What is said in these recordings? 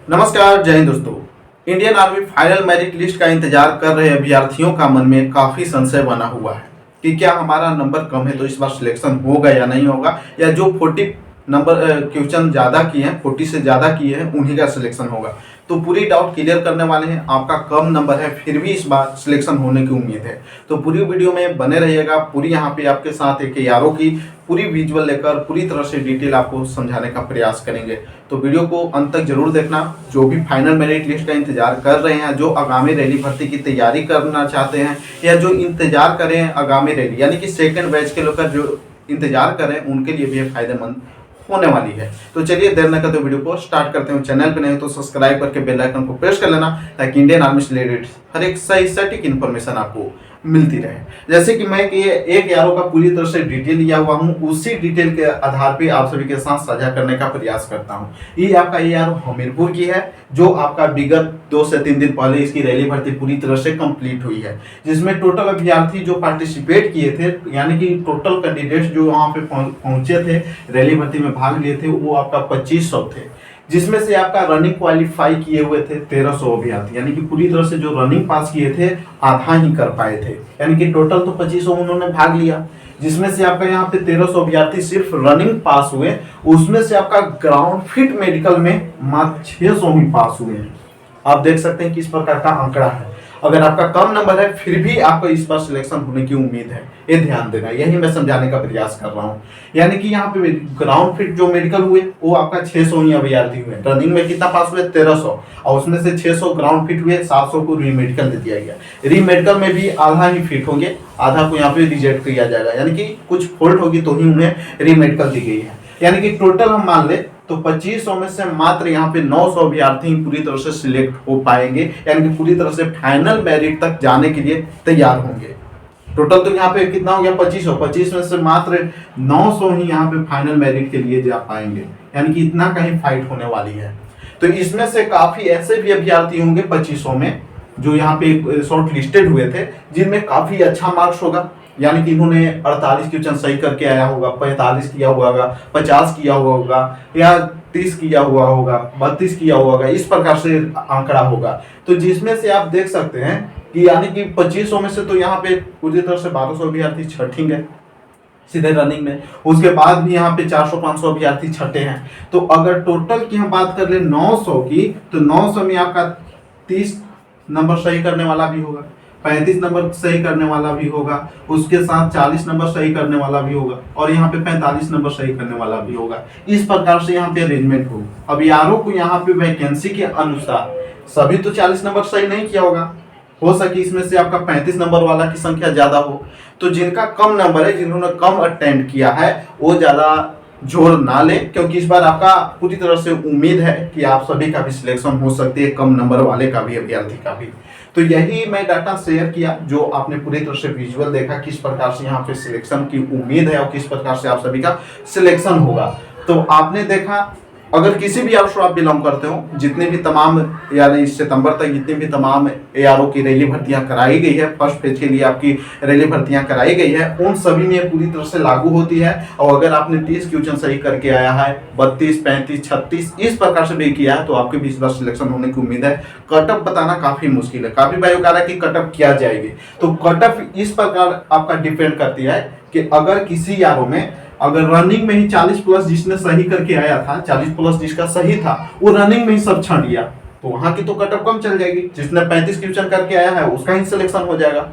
नमस्कार, जय हिंद दोस्तों। Indian army final merit list का इंतजार कर रहे अभ्यर्थियों का मन में काफी संशय बना हुआ है कि क्या हमारा नंबर कम है तो इस बार सिलेक्शन होगा या नहीं होगा, या जो 40 नंबर क्वेश्चन ज्यादा किए हैं, 40 से ज्यादा किए हैं, उन्हीं का सिलेक्शन होगा। तो पूरी डाउट क्लियर करने वाले हैं। आपका कम नंबर है फिर भी इस बार सिलेक्शन होने की उम्मीद है, तो पूरी वीडियो में बने रहिएगा। पूरी यहाँ पे आपके साथ एक यारों की पूरी विजुअल लेकर पूरी तरह से डिटेल आपको समझाने का प्रयास करेंगे। तो वीडियो को अंत तक जरूर देखना। जो भी फाइनल मेरिट लिस्ट का इंतजार कर रहे हैं, जो आगामी रैली भर्ती की तैयारी करना चाहते हैं, या जो इंतजार करें आगामी रैली यानी कि सेकंड बैच के लोग जो इंतजार करें, उनके लिए भी फायदेमंद होने वाली है। तो चलिए देर न करते वीडियो को स्टार्ट करते हैं। चैनल पे नहीं हो तो सब्सक्राइब करके बेल आइकन को प्रेस कर लेना, ताकि इंडियन आर्मी से रिलेटेड हर एक सही सटीक इन्फॉर्मेशन आपको मिलती रहे। जैसे कि मैं कि एक यारों का पूरी तरह से डिटेल लिया हुआ हूं, उसी डिटेल के आधार पे आप सभी के साथ साझा करने का प्रयास करता हूं। ये आपका ये यार हमीरपुर की है, जो आपका विगत 2 से 3 दिन पहले इसकी रैली भर्ती पूरी तरह से कंप्लीट हुई है, जिसमें टोटल अभ्यर्थी जो पार्टिसिपेट किए थे, यानी कि टोटल कैंडिडेट्स जो वहां पे पहुंचे थे, रैली भर्ती में भाग लिए थे, वो आपका 2500 थे। जिसमें से आपका रनिंग क्वालिफाई किए हुए थे 1300 अभ्यर्थी, यानी कि पूरी तरह से जो रनिंग पास किए थे आधा ही कर पाए थे, यानी कि टोटल तो 2500 उन्होंने भाग लिया, जिसमें से आपका यहाँ पे 1300 अभ्यर्थी सिर्फ रनिंग पास हुए। उसमें से आपका ग्राउंड फिट मेडिकल में मात्र 600 ही पास हुए हैं। आप देख सकते हैं किस प्रकार का आंकड़ा है। अगर आपका कम नंबर है फिर भी आपको इस बार सिलेक्शन होने की उम्मीद है, ये ध्यान देना। यही मैं समझाने का प्रयास कर रहा हूँ। यानी कि यहाँ पे ग्राउंड फिट जो मेडिकल हुए वो आपका 600 ही अभ्यर्थी हुए। रनिंग में कितना पास हुए? 1300, और उसमें से 600 ग्राउंड फिट हुए, 700 को री मेडिकल दे दिया गया। री मेडिकल में भी आधा ही फिट होंगे, आधा को यहाँ पे रिजेक्ट किया जाएगा, यानी कि कुछ फॉल्ट होगी तो ही उन्हें री मेडिकल दी गई है। यानी कि टोटल हम मान ले तो 2500 में से मात्र यहाँ पे 900 अभ्यर्थी पूरी तरह से सिलेक्ट हो पाएंगे, यानी कि पूरी तरह से फाइनल मेरिट तक जाने के लिए तैयार होंगे। टोटल तो यहाँ पे कितना हो गया? 2500। 25 में से मात्र 900 ही यहाँ पे फाइनल मेरिट के लिए जा पाएंगे, यानी कि इतना कहीं फाइट होने वाली है। तो इसमें से काफी ऐसे भी अभ्यर्थी होंगे 2500 में जो यहाँ पे शॉर्ट लिस्टेड हुए थे, जिनमें काफी अच्छा मार्क्स होगा, यानी कि इन्होंने 48 क्वेश्चन सही करके आया होगा, 45 किया हुआ होगा, 50 किया हुआ होगा, या 30 किया हुआ होगा, 32 किया हुआ होगा, इस प्रकार से आंकड़ा होगा। तो जिसमें से आप देख सकते हैं कि यानी कि 2500 में से तो यहाँ पे पूरी तरह से 1200 अभ्यर्थी छठेंगे सीधे रनिंग में। उसके बाद भी यहाँ पे 400-500 अभ्यर्थी छठे हैं। तो अगर टोटल की हम बात कर ले 900 की, तो 900 में आपका 30 नंबर सही करने वाला भी होगा, 35 नंबर सही करने वाला भी होगा, उसके साथ 40 नंबर सही करने वाला भी होगा, और यहाँ पे 45 नंबर सही करने वाला भी होगा। इस प्रकार से यहाँ पे अरेंजमेंट होगा। अब यारों को यहाँ पे वैकेंसी के अनुसार सभी तो 40 नंबर सही नहीं किया होगा, हो सके इसमें से आपका 35 नंबर वाला की संख्या ज्यादा हो। तो जिनका कम नंबर है, जिन्होंने कम अटेम्प्ट किया है, वो ज्यादा जोर ना ले, क्योंकि इस बार आपका पूरी तरह से उम्मीद है कि आप सभी का भी सिलेक्शन हो सकती है, कम नंबर वाले का भी, अभ्यर्थी का भी। तो यही मैं डाटा शेयर किया, जो आपने पूरी तरह से विजुअल देखा, किस प्रकार से यहाँ पे सिलेक्शन की उम्मीद है और किस प्रकार से आप सभी का सिलेक्शन होगा। तो आपने देखा, अगर किसी भी यार आप बिलोंग करते हो, जितने भी तमाम यानी इस सितंबर तक जितनी भी तमाम एआरओ की रैली भर्तियां कराई गई है, फर्स्ट फेज के लिए आपकी रैली भर्तियां कराई गई है, उन सभी में पूरी तरह से लागू होती है। और अगर आपने 30 क्वेश्चन सही करके आया है, 32, 35, 36 इस प्रकार से भी किया है, तो आपके भी इस बार सिलेक्शन होने की उम्मीद है। कटअप बताना काफी मुश्किल है, काफी भाइयों कह रहा है कि कटअप क्या जाएगी। तो कटअप इस प्रकार आपका डिपेंड करती है कि अगर किसी यारों में अगर रनिंग में ही 40 प्लस जिसने सही करके आया था, 40 प्लस जिसका सही था, वो रनिंग में ही सब छांट गया, तो वहां की तो कटअप कम चल जाएगी। जिसने 35 क्वेश्चन करके आया है उसका ही सिलेक्शन हो जाएगा।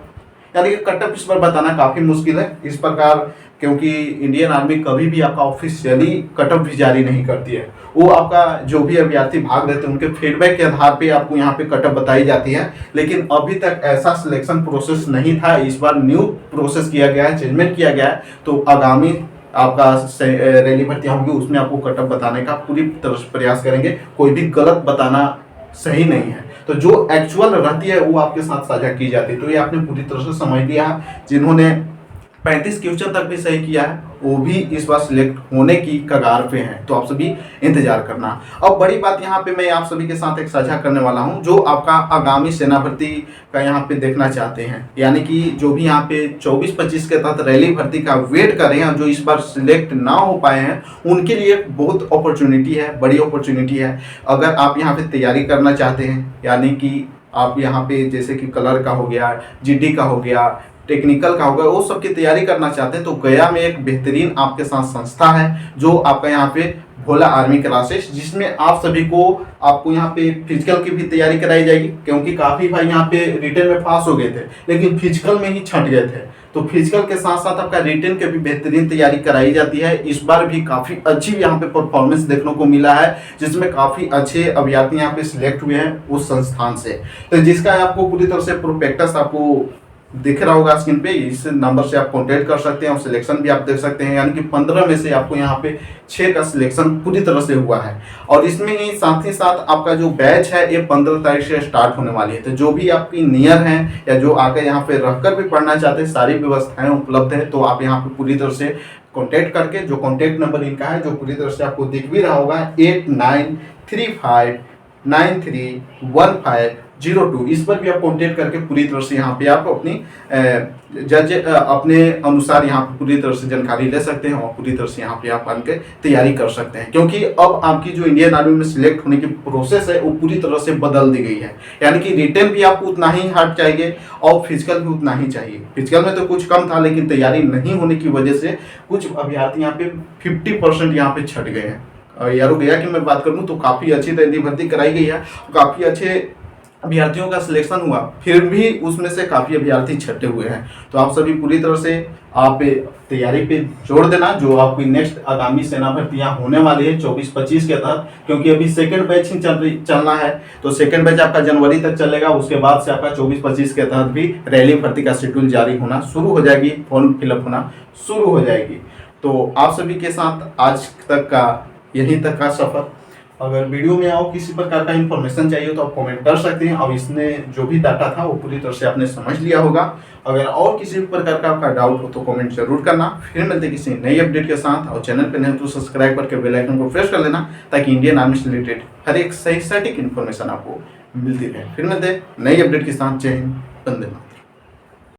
यानी कि कटअप इस पर बताना काफी मुश्किल है इस प्रकार, क्योंकि इंडियन आर्मी कभी भी आपका ऑफिशियली कटअप भी जारी नहीं करती है। वो आपका जो भी अभ्यर्थी भाग रहे थे उनके फीडबैक के आधार पे आपको यहाँ पे कटअप बताई जाती है, लेकिन अभी तक ऐसा सिलेक्शन प्रोसेस नहीं था। इस बार न्यू प्रोसेस किया गया है, चेंजमेंट किया गया है। तो आगामी आपका रैली भर्तियां होंगी, उसमें आपको कटअप बताने का पूरी तरह से प्रयास करेंगे। कोई भी गलत बताना सही नहीं है, तो जो एक्चुअल रहती है वो आपके साथ साझा की जाती है। तो ये आपने पूरी तरह से समझ लिया। जिन्होंने 35 क्वेश्चन तक भी सही किया है, वो भी इस बार सिलेक्ट होने की कगार पे हैं। तो आप सभी इंतजार करना। अब बड़ी बात यहाँ पे मैं आप सभी के साथ एक साझा करने वाला हूँ, जो आपका आगामी सेना भर्ती का यहाँ पे देखना चाहते हैं, यानी कि जो भी यहाँ पे 24-25 के तहत रैली भर्ती का वेट कर रहे हैं, जो इस बार सिलेक्ट ना हो पाए हैं, उनके लिए बहुत अपॉर्चुनिटी है, बड़ी अपॉर्चुनिटी है। अगर आप यहाँ पे तैयारी करना चाहते हैं, यानी कि आप यहाँ पे जैसे कि कलर का हो गया, जीडी का हो गया, टेक्निकल का होगा, वो सब की तैयारी करना चाहते हैं, तो गया में एक बेहतरीन आपके साथ संस्था है, जो आपका यहाँ पे भोला आर्मी क्लासेस, जिसमें आप सभी को आपको यहाँ पे फिजिकल की भी तैयारी कराई जाएगी, क्योंकि काफ़ी भाई यहाँ पे रिटन में पास हो गए थे लेकिन फिजिकल में ही छट गए थे। तो फिजिकल के साथ साथ आपका रिटन की भी बेहतरीन तैयारी कराई जाती है। इस बार भी काफ़ी अच्छी यहाँ पे परफॉर्मेंस देखने को मिला है, जिसमें काफ़ी अच्छे अभ्यर्थी यहाँ पे सिलेक्ट हुए हैं उस संस्थान से। तो जिसका आपको पूरी तरह से प्रोस्पेक्टस आपको दिख रहा होगा स्क्रीन पे, इस नंबर से आप कांटेक्ट कर सकते हैं और सिलेक्शन भी आप देख सकते हैं। यानी कि 15 में से आपको यहाँ पे 6 का सिलेक्शन पूरी तरह से हुआ है। और इसमें ही साथ आपका जो बैच है ये 15 तारीख से स्टार्ट होने वाली है। तो जो भी आपकी नियर हैं या जो आकर यहाँ पे रहकर भी पढ़ना चाहते हैं, सारी व्यवस्थाएं उपलब्ध है। तो आप यहाँ पे पूरी तरह से कॉन्टेक्ट करके, जो कॉन्टेक्ट नंबर इनका है जो पूरी तरह से आपको दिख भी रहा होगा, 8935931502, इस पर भी आप कांटेक्ट करके पूरी तरह से यहाँ पे आप अपनी अपने अनुसार यहाँ पे पूरी तरह से जानकारी ले सकते हैं और पूरी तरह से यहाँ पे आप बन के तैयारी कर सकते हैं। क्योंकि अब आपकी जो इंडियन आर्मी में सिलेक्ट होने की प्रोसेस है वो पूरी तरह से बदल दी गई है। यानी कि रिटन भी आपको उतना ही हार्ड चाहिए और फिजिकल भी उतना ही चाहिए। फिजिकल में तो कुछ कम था, लेकिन तैयारी नहीं होने की वजह से कुछ अभ्यर्थी यहाँ पे 50% यहाँ पे छट गए हैं। यारो गया की मैं बात करूँ तो काफ़ी अच्छी रैली भर्ती कराई गई है, काफ़ी अच्छे अभ्यर्थियों का सिलेक्शन हुआ, फिर भी उसमें से काफ़ी अभ्यर्थी छटे हुए हैं। तो आप सभी पूरी तरह से आप तैयारी पे जोड़ देना, जो आपकी नेक्स्ट आगामी सेना भर्तियाँ होने वाली है 24-25 के तहत। क्योंकि अभी सेकंड बैच ही चलना है, तो सेकंड बैच आपका जनवरी तक चलेगा। उसके बाद से आपका 24-25 के तहत भी रैली भर्ती का शेड्यूल जारी होना शुरू हो जाएगी, फॉर्म फिलअप होना शुरू हो जाएगी। तो आप सभी के साथ आज तक का यहीं तक का सफ़र। अगर वीडियो में आओ किसी प्रकार का इन्फॉर्मेशन चाहिए तो आप कमेंट कर सकते हैं। और इसने जो भी डाटा था वो पूरी तरह से आपने समझ लिया होगा। अगर और किसी प्रकार का आपका डाउट हो तो कमेंट जरूर करना। फिर मिलते किसी नई अपडेट के साथ। और चैनल पर नहीं तो सब्सक्राइब करके बेल आइकन को प्रेस कर लेना, ताकि इंडियन आर्मी से रिलेटेड हर एक सही सटीक इन्फॉर्मेशन आपको मिलती रहे। फिर मिलते नई अपडेट के साथ। जय हिंद, वंदे मातरम।